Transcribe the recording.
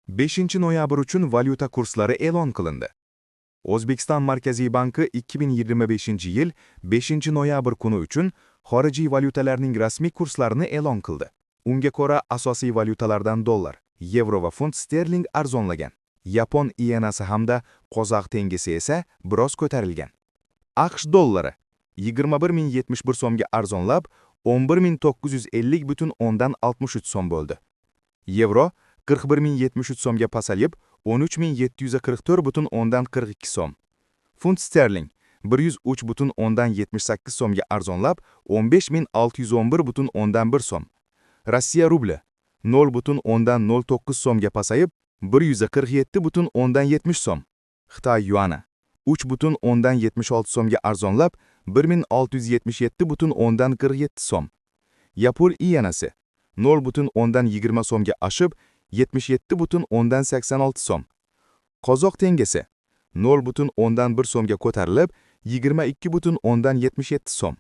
5-noyabr uchun valyuta kurslari e'lon qilindi. O'zbekiston Markaziy banki 2025-yil 5-noyabr kuni uchun xorijiy valyutalarning rasmiy kurslarini e'lon qildi. Unga ko'ra, asosiy valyutalardan dollar, yevro va funt sterling arzonlagan. Yapon ienasi hamda qozoq tengisi esa biroz ko'tarilgan. AQSh dollari 21.071 so'mga arzonlab, 11.950,63 so'm bo'ldi. Yevro 41.073 so'mga pasayib, 13.744,42 so'm. Funt sterling 103,78 so'mga arzonlab, 15.611,1 so'm. Rossiya rubli 0,09 so'mga pasayib, 147,70 so'm. Xitoy yuani 3,76 so'mga arzonlab, 1677,47 so'm. Yapon ienasi 0,20 so'mga oshib, 77,86 so'm. Qozoq tengisi 0,1 so'mga ko'tarilib, 22,77 so'm.